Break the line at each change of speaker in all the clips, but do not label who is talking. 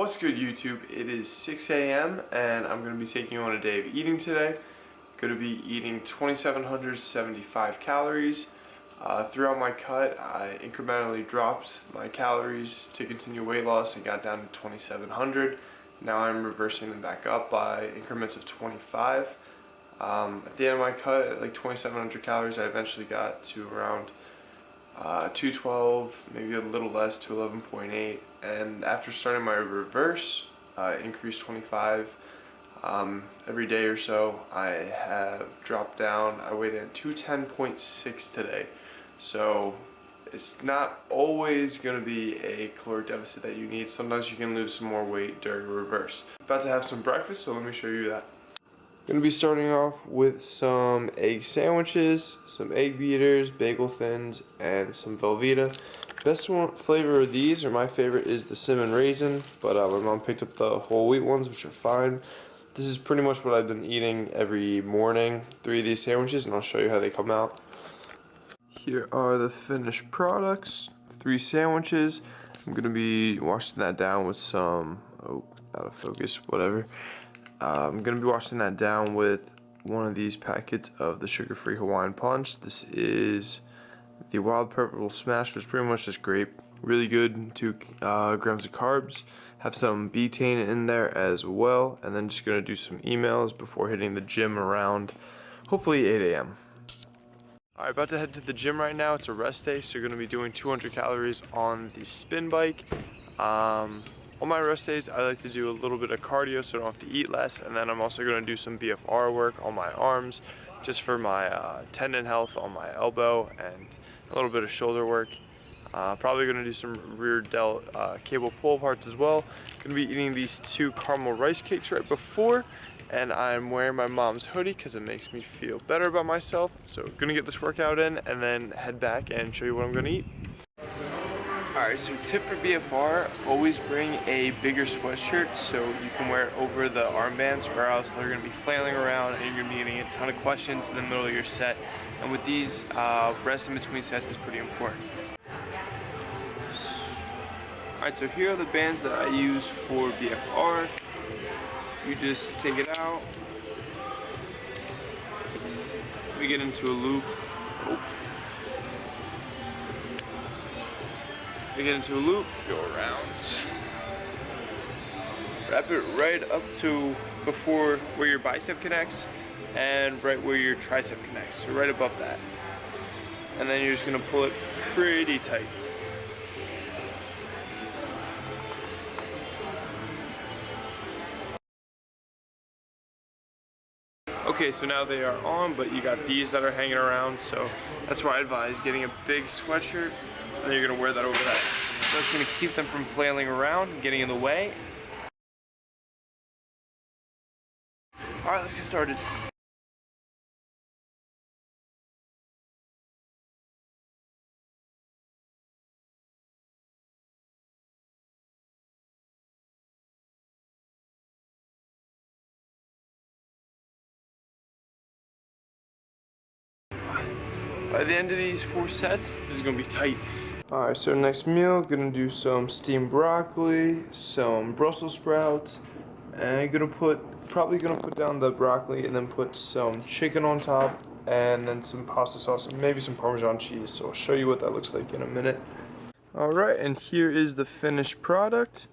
What's good, YouTube? It is 6 a.m. and I'm going to be taking you on a day of eating today. Going to be eating 2,775 calories. Throughout my cut, I incrementally dropped my calories to continue weight loss and got down to 2,700. Now I'm reversing them back up by increments of 25. At the end of my cut, at like 2,700 calories, I eventually got to around 212, maybe a little less, to 11.8, and after starting my reverse, increased 25 every day or so, I have dropped down. I weighed in at 210.6 today, so it's not always going to be a caloric deficit that you need. Sometimes you can lose some more weight during reverse. About to have some breakfast, so let me show you that. Going to be starting off with some egg sandwiches, some egg beaters, bagel thins, and some Velveeta. Best flavor of these, or my favorite, is the cinnamon raisin, but my mom picked up the whole wheat ones, which are fine. This is pretty much what I've been eating every morning, 3 of these sandwiches, and I'll show you how they come out. Here are the finished products, 3 sandwiches. I'm going to be washing that down with some, oh, out of focus, whatever. I'm going to be washing that down with one of these packets of the sugar-free Hawaiian Punch. This is the Wild Purple Smash, which is pretty much just grape. Really good, 2 grams of carbs. Have some betaine in there as well. And then just going to do some emails before hitting the gym around hopefully 8 a.m. Alright, about to head to the gym right now. It's a rest day, so you're going to be doing 200 calories on the spin bike. On my rest days, I like to do a little bit of cardio so I don't have to eat less, and then I'm also going to do some BFR work on my arms just for my tendon health on my elbow, and a little bit of shoulder work. Probably going to do some rear delt cable pull parts as well. Going to be eating these 2 caramel rice cakes right before, and I'm wearing my mom's hoodie because it makes me feel better about myself. So going to get this workout in and then head back and show you what I'm going to eat. Alright, so tip for BFR, always bring a bigger sweatshirt so you can wear it over the armbands, or else they're going to be flailing around and you're going to be getting a ton of questions in the middle of your set. And with these, rest in between sets is pretty important. Alright, so here are the bands that I use for BFR. You just take it out. We get into a loop. We get into a loop, go around, wrap it right up to before where your bicep connects and right where your tricep connects, so right above that. And then you're just going to pull it pretty tight. Okay, so now they are on, but you got these that are hanging around, so that's why I advise getting a big sweatshirt. And then you're going to wear that over that. So that's going to keep them from flailing around and getting in the way. Alright, let's get started. By the end of these 4 sets, this is going to be tight. Alright, so next meal, gonna do some steamed broccoli, some Brussels sprouts, and probably gonna put down the broccoli and then put some chicken on top, and then some pasta sauce and maybe some Parmesan cheese. So I'll show you what that looks like in a minute. Alright, and here is the finished product.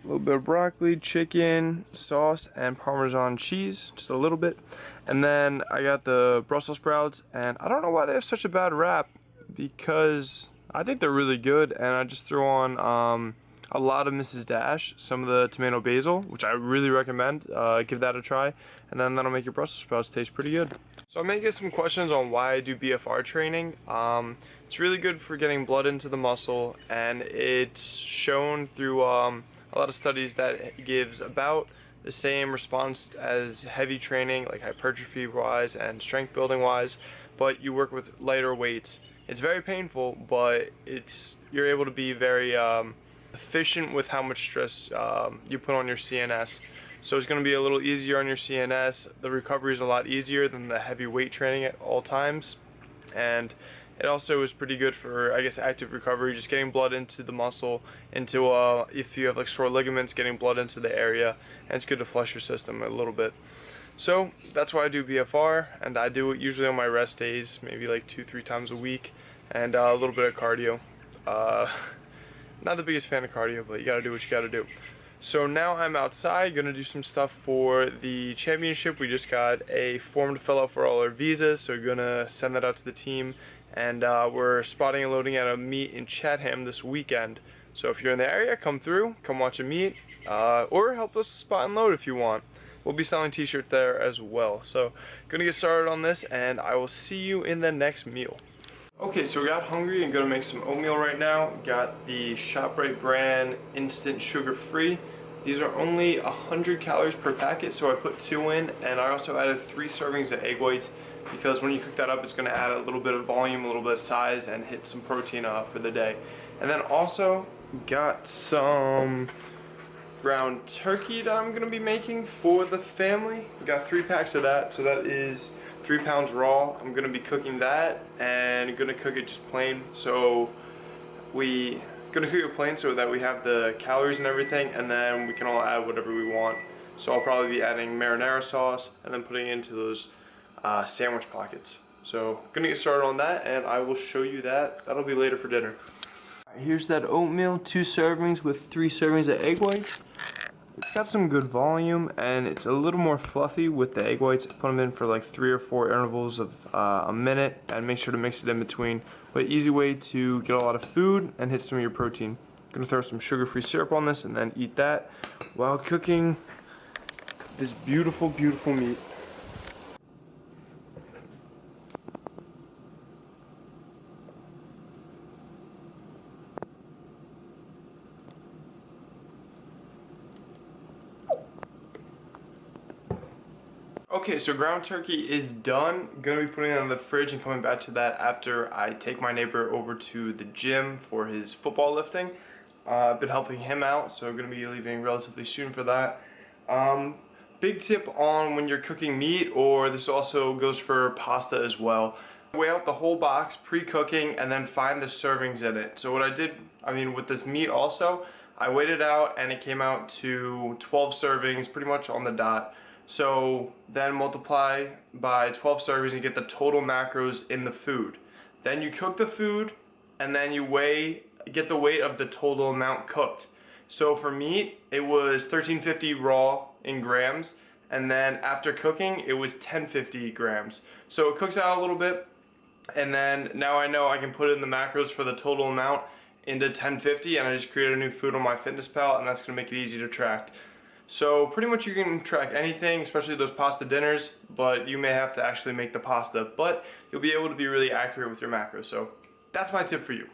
A little bit of broccoli, chicken, sauce, and Parmesan cheese, just a little bit. And then I got the Brussels sprouts, and I don't know why they have such a bad rap, because I think they're really good, and I just threw on a lot of Mrs. Dash, some of the tomato basil, which I really recommend. Give that a try, and then that'll make your Brussels sprouts taste pretty good. So I may get some questions on why I do BFR training. It's really good for getting blood into the muscle, and it's shown through a lot of studies that it gives about the same response as heavy training, like hypertrophy wise and strength building wise, but you work with lighter weights. It's very painful, but you're able to be very efficient with how much stress you put on your CNS. So it's going to be a little easier on your CNS. The recovery is a lot easier than the heavy weight training at all times, and It also is pretty good for, I guess, active recovery, just getting blood into the muscle, into if you have like sore ligaments, getting blood into the area, and it's good to flush your system a little bit. So that's why I do BFR, and I do it usually on my rest days, maybe like 2-3 times a week, and a little bit of cardio. Not the biggest fan of cardio, but you gotta do what you gotta do. So now I'm outside, gonna do some stuff for the championship. We just got a form to fill out for all our visas, so we're gonna send that out to the team. And we're spotting and loading at a meet in Chatham this weekend. So if you're in the area, come through, come watch a meet, or help us spot and load if you want. We'll be selling t-shirts there as well. So gonna get started on this, and I will see you in the next meal. Okay, so we got hungry and gonna make some oatmeal right now. Got the ShopRite brand instant sugar-free. These are only 100 calories per packet, so I put 2 in, and I also added 3 servings of egg whites, because when you cook that up, it's going to add a little bit of volume, a little bit of size, and hit some protein for the day. And then also got some ground turkey that I'm going to be making for the family. We got 3 packs of that, so that is 3 pounds raw. I'm going to be cooking that and going to cook it just plain. So we going to cook it plain so that we have the calories and everything, and then we can all add whatever we want. So I'll probably be adding marinara sauce and then putting it into those sandwich pockets. So gonna get started on that, and I will show you that. That'll be later for dinner. Here's that oatmeal, 2 servings with 3 servings of egg whites. It's got some good volume, and it's a little more fluffy with the egg whites. Put them in for like 3 or 4 intervals of a minute, and make sure to mix it in between. But easy way to get a lot of food and hit some of your protein. Gonna throw some sugar-free syrup on this and then eat that while cooking this beautiful, beautiful meat. Okay, so ground turkey is done. Gonna be putting it in the fridge and coming back to that after I take my neighbor over to the gym for his football lifting. I've been helping him out, so I'm gonna be leaving relatively soon for that. Big tip on when you're cooking meat, or this also goes for pasta as well. Weigh out the whole box pre-cooking and then find the servings in it. So what I did, with this meat also, I weighed it out and it came out to 12 servings, pretty much on the dot. So then multiply by 12 servings and you get the total macros in the food. Then you cook the food and then you get the weight of the total amount cooked. So for meat, it was 1350 raw in grams, and then after cooking, it was 1050 grams. So it cooks out a little bit, and then now I know I can put in the macros for the total amount into 1050, and I just created a new food on MyFitnessPal, and that's gonna make it easy to track. So pretty much you can track anything, especially those pasta dinners, but you may have to actually make the pasta, but you'll be able to be really accurate with your macros. So that's my tip for you.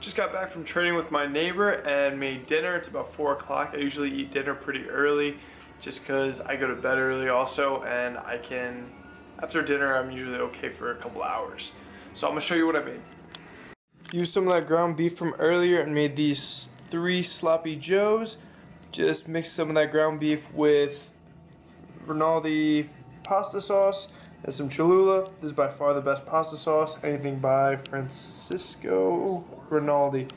Just got back from training with my neighbor and made dinner. It's about 4 o'clock. I usually eat dinner pretty early just because I go to bed early also, and after dinner I'm usually okay for a couple hours. So I'm gonna show you what I made. Used some of that ground beef from earlier and made these 3 sloppy joes. Just mixed some of that ground beef with Rinaldi pasta sauce and some Cholula. This is by far the best pasta sauce, anything by Francisco Rinaldi.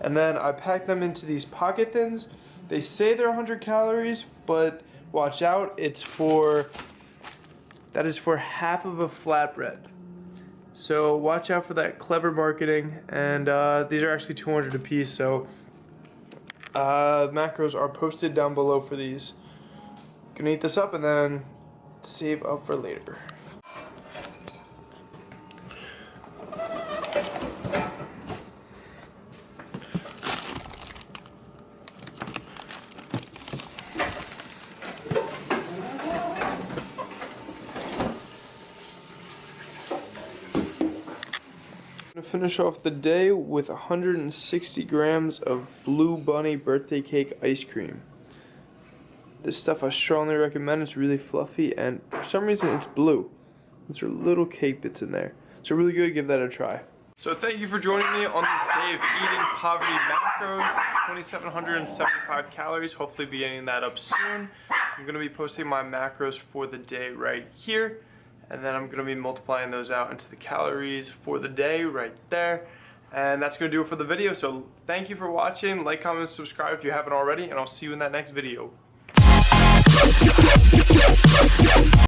And then I packed them into these pocket thins. They say they're 100 calories, but watch out, that is for half of a flatbread. So watch out for that clever marketing, and these are actually 200 a piece, so macros are posted down below for these. Gonna eat this up and then save up for later. I'm gonna finish off the day with 160 grams of Blue Bunny birthday cake ice cream. This stuff I strongly recommend. It's really fluffy, and for some reason it's blue. There's little cake bits in there. So really good, give that a try. So thank you for joining me on this day of eating poverty macros, 2,775 calories, hopefully be getting that up soon. I'm going to be posting my macros for the day right here, and then I'm going to be multiplying those out into the calories for the day right there. And that's going to do it for the video, so thank you for watching, like, comment, and subscribe if you haven't already, and I'll see you in that next video.